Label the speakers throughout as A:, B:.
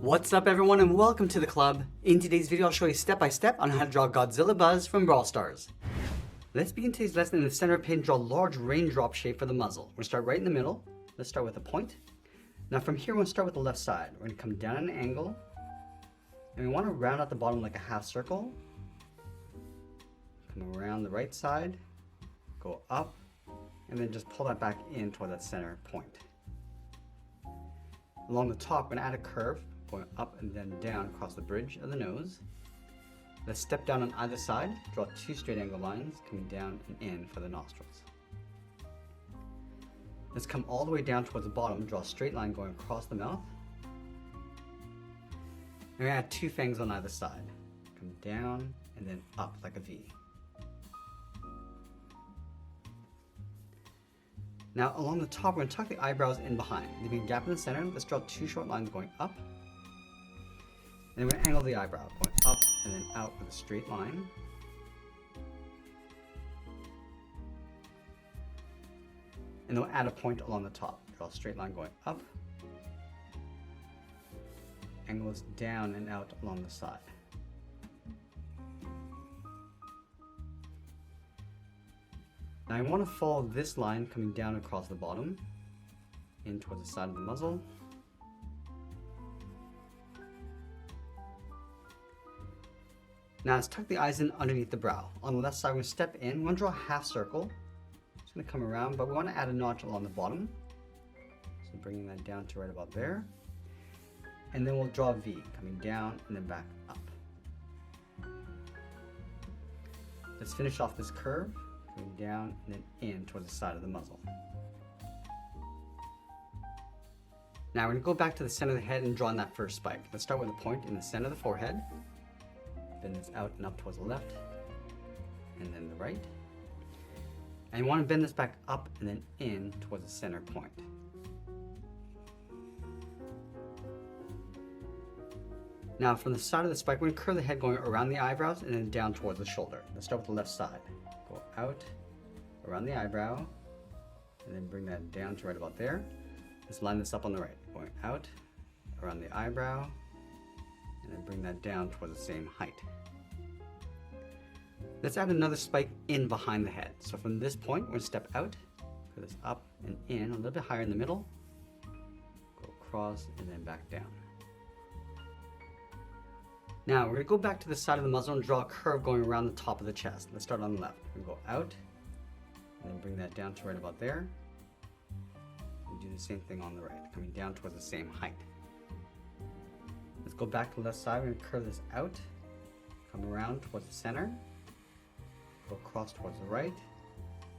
A: What's up everyone and welcome to the club. In today's video I'll show you step by step on how to draw Godzilla Buzz from Brawl Stars. Let's begin today's lesson in the center of paint. Draw a large raindrop shape for the muzzle. We're going to start right in the middle. Let's start with a point. Now from here we're going to start with the left side. We're going to come down at an angle and we want to round out the bottom like a half circle. Come around the right side, go up, and then just pull that back in toward that center point. Along the top we're going to add a curve going up and then down across the bridge of the nose. Let's step down on either side, draw two straight angle lines coming down and in for the nostrils. Let's come all the way down towards the bottom, draw a straight line going across the mouth. And we're going to add two fangs on either side. Come down and then up like a V. Now along the top we're going to tuck the eyebrows in behind, leaving a gap in the center. Let's draw two short lines going up. And we're going to angle the eyebrow, going up and then out with a straight line. And then we'll add a point along the top. Draw a straight line going up. Angle this down and out along the side. Now I want to follow this line coming down across the bottom, in towards the side of the muzzle. Now let's tuck the eyes in underneath the brow. On the left side, we're going to step in. We're going to draw a half circle. It's going to come around, but we want to add a notch along the bottom. So bringing that down to right about there. And then we'll draw a V coming down and then back up. Let's finish off this curve, coming down and then in towards the side of the muzzle. Now we're going to go back to the center of the head and draw in that first spike. Let's start with a point in the center of the forehead. Bend this out and up towards the left, and then the right. And you want to bend this back up and then in towards the center point. Now from the side of the spike, we're going to curve the head going around the eyebrows and then down towards the shoulder. Let's start with the left side. Go out, around the eyebrow, and then bring that down to right about there. Let's line this up on the right. Going out, around the eyebrow, and then bring that down toward the same height. Let's add another spike in behind the head. So from this point, we're going to step out, put this up and in, a little bit higher in the middle, go across and then back down. Now we're going to go back to the side of the muzzle and draw a curve going around the top of the chest. Let's start on the left. We're going to go out and then bring that down to right about there. And do the same thing on the right, coming down towards the same height. Let's go back to the left side. We're going to curve this out, come around towards the center, go across towards the right,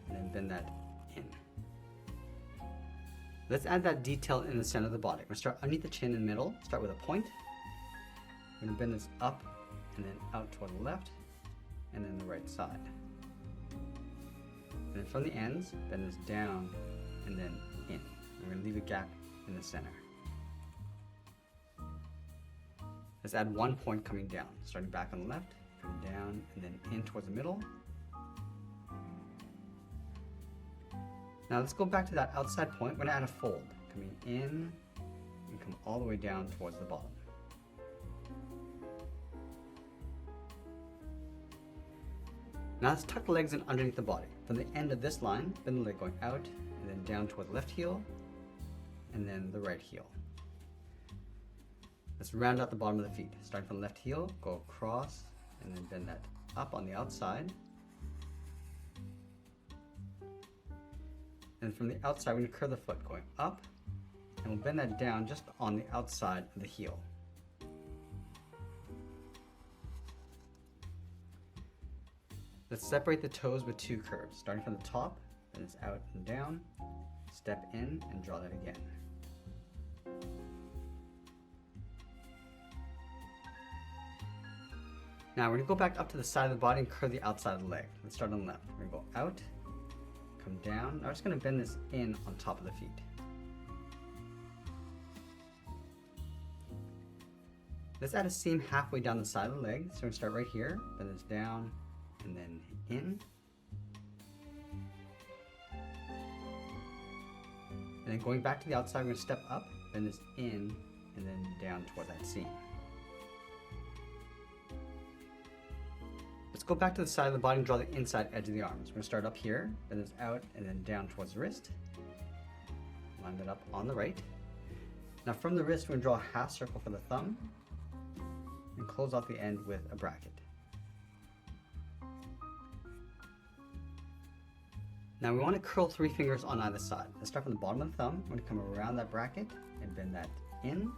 A: and then bend that in. Let's add that detail in the center of the body. We're going to start underneath the chin in the middle, start with a point. We're going to bend this up and then out toward the left, and then the right side. And then from the ends, bend this down and then in. We're going to leave a gap in the center. Let's add one point coming down, starting back on the left, come down, and then in towards the middle. Now let's go back to that outside point. We're going to add a fold, coming in and come all the way down towards the bottom. Now let's tuck the legs in underneath the body. From the end of this line, bend the leg going out, and then down toward the left heel, and then the right heel. Let's round out the bottom of the feet. Starting from the left heel, go across, and then bend that up on the outside. And from the outside, we're going to curve the foot going up, and we'll bend that down just on the outside of the heel. Let's separate the toes with two curves. Starting from the top, bend this out and down, step in, and draw that again. Now we're going to go back up to the side of the body and curve the outside of the leg. Let's start on the left. We're going to go out, come down. Now we're just going to bend this in on top of the feet. Let's add a seam halfway down the side of the leg. So we're going to start right here, bend this down, and then in. And then going back to the outside, we're going to step up, bend this in, and then down toward that seam. Let's go back to the side of the body and draw the inside edge of the arms. We're going to start up here, then it's out, and then down towards the wrist. Line that up on the right. Now from the wrist, we're going to draw a half circle for the thumb, and close off the end with a bracket. Now we want to curl 3 fingers on either side. Let's start from the bottom of the thumb. We're going to come around that bracket and bend that in.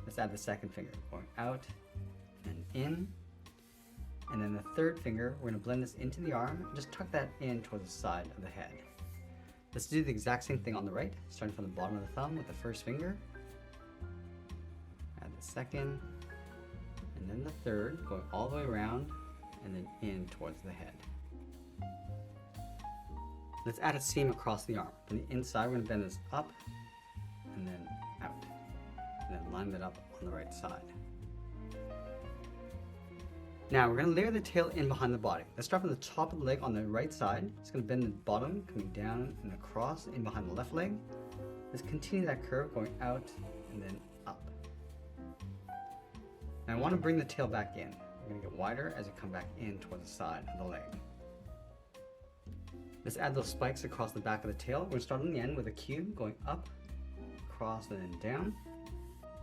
A: Let's add the second finger, going out and in. And then the third finger, we're going to blend this into the arm and just tuck that in towards the side of the head. Let's do the exact same thing on the right, starting from the bottom of the thumb with the first finger. Add the second, and then the third, going all the way around and then in towards the head. Let's add a seam across the arm. From the inside, we're going to bend this up and then out, and then line that up on the right side. Now we're going to layer the tail in behind the body. Let's start from the top of the leg on the right side. It's going to bend the bottom, coming down and across in behind the left leg. Let's continue that curve, going out and then up. Now I want to bring the tail back in. We're going to get wider as you come back in towards the side of the leg. Let's add those spikes across the back of the tail. We're going to start on the end with a cube, going up, across, and then down.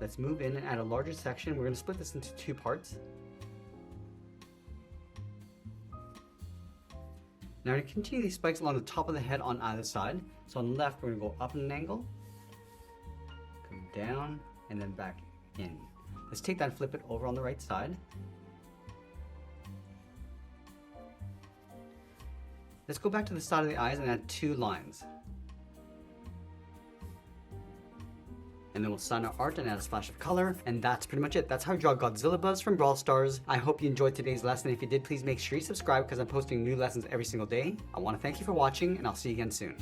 A: Let's move in and add a larger section. We're going to split this into 2 parts. Now we're going to continue these spikes along the top of the head on either side. So on the left, we're going to go up at an angle, come down, and then back in. Let's take that and flip it over on the right side. Let's go back to the side of the eyes and add 2 lines. And then we'll sign our art and add a splash of color. And that's pretty much it. That's how I draw Godzilla Buzz from Brawl Stars. I hope you enjoyed today's lesson. If you did, please make sure you subscribe because I'm posting new lessons every single day. I want to thank you for watching, and I'll see you again soon.